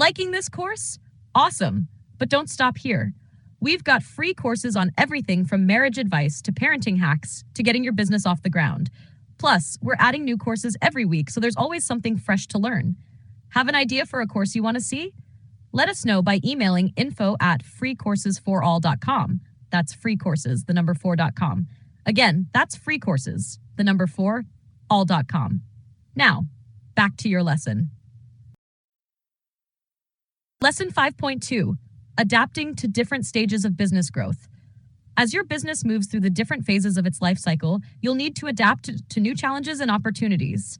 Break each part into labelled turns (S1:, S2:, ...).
S1: Liking this course? Awesome. But don't stop here. We've got free courses on everything from marriage advice to parenting hacks to getting your business off the ground. Plus, we're adding new courses every week, so there's always something fresh to learn. Have an idea for a course you want to see? Let us know by emailing info@freecoursesforall.com. That's freecourses, the number 4.com. Again, that's freecourses, the number 4, all.com. Now, back to your lesson. Lesson 5.2, adapting to different stages of business growth. As your business moves through the different phases of its life cycle, you'll need to adapt to new challenges and opportunities.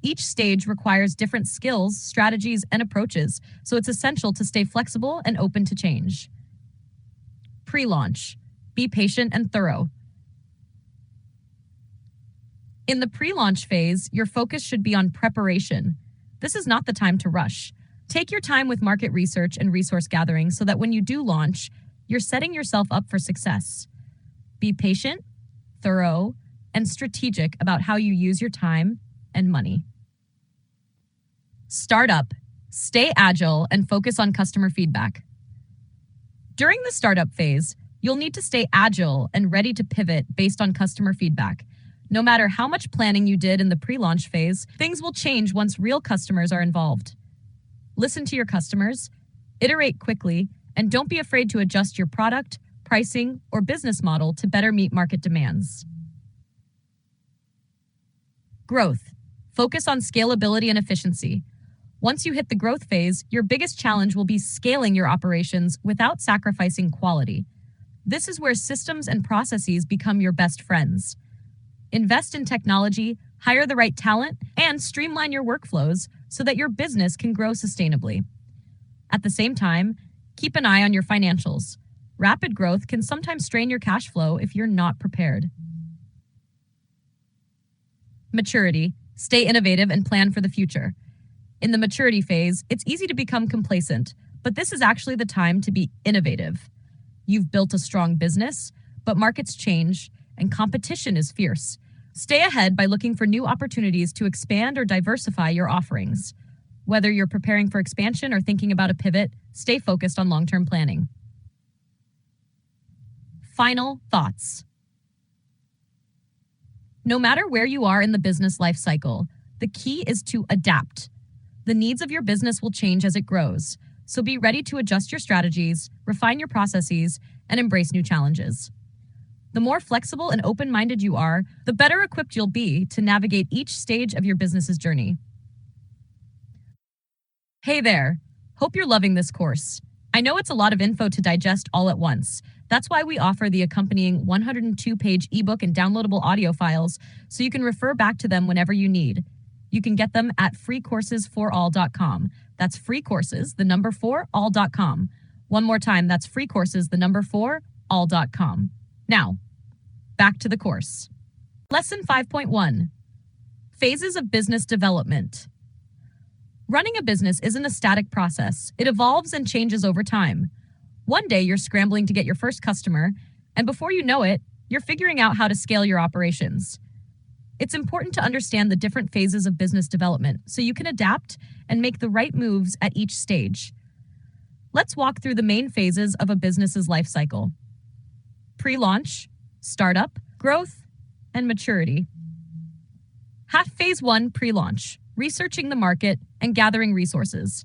S1: Each stage requires different skills, strategies, and approaches, so it's essential to stay flexible and open to change. Pre-launch. Be patient and thorough. In the pre-launch phase, your focus should be on preparation. This is not the time to rush. Take your time with market research and resource gathering so that when you do launch, you're setting yourself up for success. Be patient, thorough, and strategic about how you use your time and money. Startup. Stay agile and focus on customer feedback. During the startup phase, you'll need to stay agile and ready to pivot based on customer feedback. No matter how much planning you did in the pre-launch phase, things will change once real customers are involved. Listen to your customers, iterate quickly, and don't be afraid to adjust your product, pricing, or business model to better meet market demands. Growth. Focus on scalability and efficiency. Once you hit the growth phase, your biggest challenge will be scaling your operations without sacrificing quality. This is where systems and processes become your best friends. Invest in technology, hire the right talent, and streamline your workflows so that your business can grow sustainably. At the same time, keep an eye on your financials. Rapid growth can sometimes strain your cash flow if you're not prepared. Maturity. Stay innovative and plan for the future. In the maturity phase, it's easy to become complacent, but this is actually the time to be innovative. You've built a strong business, but markets change and competition is fierce. Stay ahead by looking for new opportunities to expand or diversify your offerings. Whether you're preparing for expansion or thinking about a pivot, stay focused on long-term planning. Final thoughts. No matter where you are in the business life cycle, the key is to adapt. The needs of your business will change as it grows, so be ready to adjust your strategies, refine your processes, and embrace new challenges. The more flexible and open-minded you are, the better equipped you'll be to navigate each stage of your business's journey. Hey there! Hope you're loving this course. I know it's a lot of info to digest all at once. That's why we offer the accompanying 102-page ebook and downloadable audio files so you can refer back to them whenever you need. You can get them at freecoursesforall.com. That's freecourses, the number 4, all.com. One more time, that's freecourses, the number 4, all.com. Now, back to the course. Lesson 5.1, Phases of Business Development. Running a business isn't a static process. It evolves and changes over time. One day you're scrambling to get your first customer, and before you know it, you're figuring out how to scale your operations. It's important to understand the different phases of business development so you can adapt and make the right moves at each stage. Let's walk through the main phases of a business's life cycle. Pre-launch, startup, growth, and maturity. Phase 1, pre-launch, researching the market and gathering resources.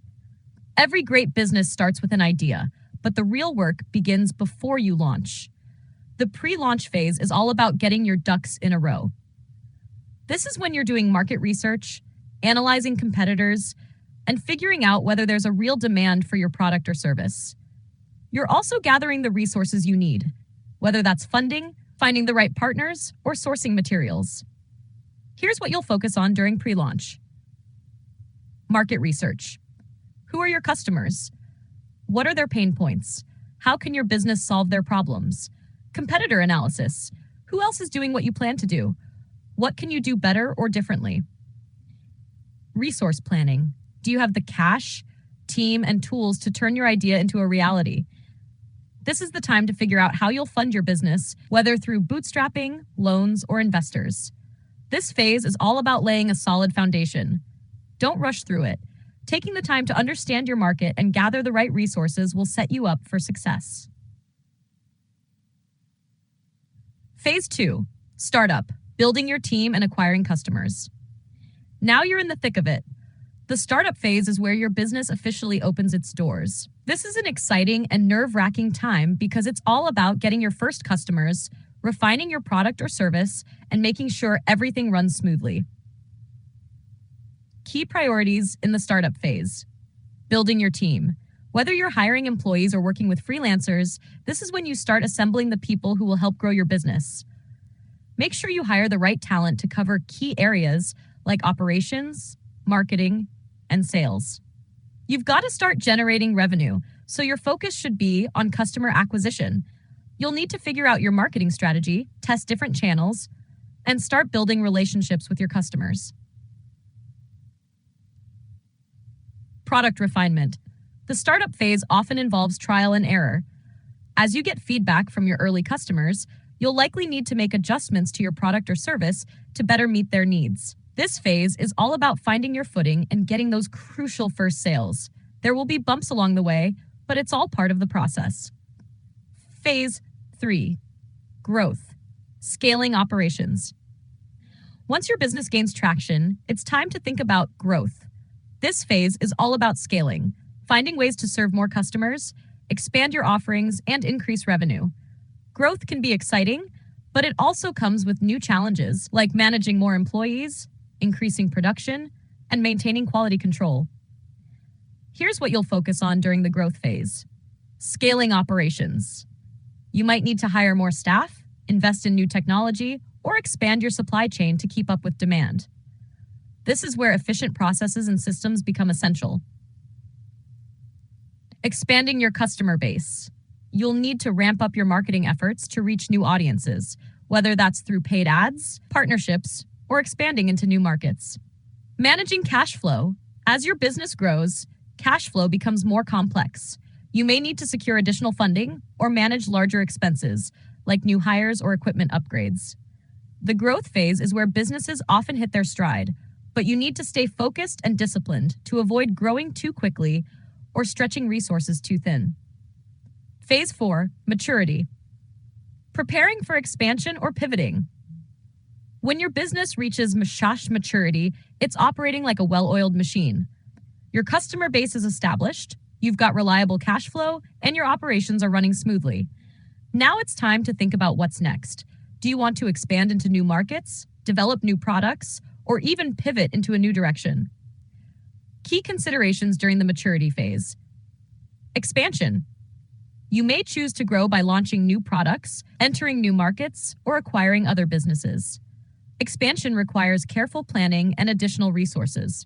S1: Every great business starts with an idea, but the real work begins before you launch. The pre-launch phase is all about getting your ducks in a row. This is when you're doing market research, analyzing competitors, and figuring out whether there's a real demand for your product or service. You're also gathering the resources you need, whether that's funding, finding the right partners, or sourcing materials. Here's what you'll focus on during pre-launch. Market research. Who are your customers? What are their pain points? How can your business solve their problems? Competitor analysis. Who else is doing what you plan to do? What can you do better or differently? Resource planning. Do you have the cash, team, and tools to turn your idea into a reality? This is the time to figure out how you'll fund your business, whether through bootstrapping, loans, or investors. This phase is all about laying a solid foundation. Don't rush through it. Taking the time to understand your market and gather the right resources will set you up for success. Phase 2, Startup, building your team and acquiring customers. Now you're in the thick of it. The startup phase is where your business officially opens its doors. This is an exciting and nerve-wracking time because it's all about getting your first customers, refining your product or service, and making sure everything runs smoothly. Key priorities in the startup phase. Building your team. Whether you're hiring employees or working with freelancers, this is when you start assembling the people who will help grow your business. Make sure you hire the right talent to cover key areas like operations, marketing, and sales. You've got to start generating revenue, so your focus should be on customer acquisition. You'll need to figure out your marketing strategy, test different channels, and start building relationships with your customers. Product refinement. The startup phase often involves trial and error. As you get feedback from your early customers, you'll likely need to make adjustments to your product or service to better meet their needs. This phase is all about finding your footing and getting those crucial first sales. There will be bumps along the way, but it's all part of the process. Phase 3, Growth, scaling operations. Once your business gains traction, it's time to think about growth. This phase is all about scaling, finding ways to serve more customers, expand your offerings, and increase revenue. Growth can be exciting, but it also comes with new challenges like managing more employees, increasing production, and maintaining quality control. Here's what you'll focus on during the growth phase. Scaling operations. You might need to hire more staff, invest in new technology, or expand your supply chain to keep up with demand. This is where efficient processes and systems become essential. Expanding your customer base. You'll need to ramp up your marketing efforts to reach new audiences, whether that's through paid ads, partnerships, or expanding into new markets. Managing cash flow. As your business grows, cash flow becomes more complex. You may need to secure additional funding or manage larger expenses, like new hires or equipment upgrades. The growth phase is where businesses often hit their stride, but you need to stay focused and disciplined to avoid growing too quickly or stretching resources too thin. Phase 4, Maturity. Preparing for expansion or pivoting. When your business reaches maturity, it's operating like a well-oiled machine. Your customer base is established, you've got reliable cash flow, and your operations are running smoothly. Now it's time to think about what's next. Do you want to expand into new markets, develop new products, or even pivot into a new direction? Key considerations during the maturity phase. Expansion. You may choose to grow by launching new products, entering new markets, or acquiring other businesses. Expansion requires careful planning and additional resources.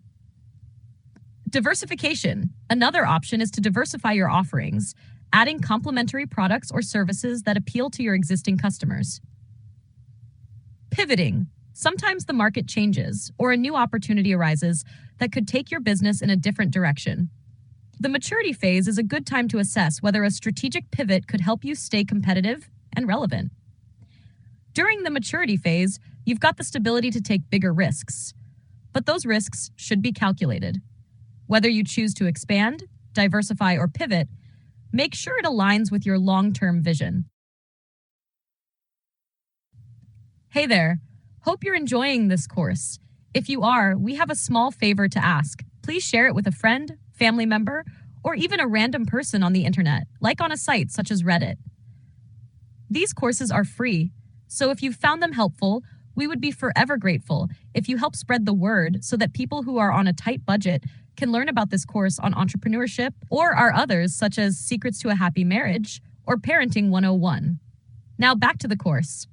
S1: Diversification. Another option is to diversify your offerings, adding complementary products or services that appeal to your existing customers. Pivoting. Sometimes the market changes or a new opportunity arises that could take your business in a different direction. The maturity phase is a good time to assess whether a strategic pivot could help you stay competitive and relevant. During the maturity phase, you've got the stability to take bigger risks, but those risks should be calculated. Whether you choose to expand, diversify, or pivot, make sure it aligns with your long-term vision. Hey there, hope you're enjoying this course. If you are, we have a small favor to ask. Please share it with a friend, family member, or even a random person on the internet, like on a site such as Reddit. These courses are free, so if you've found them helpful, we would be forever grateful if you help spread the word so that people who are on a tight budget can learn about this course on entrepreneurship or our others such as Secrets to a Happy Marriage or Parenting 101. Now back to the course.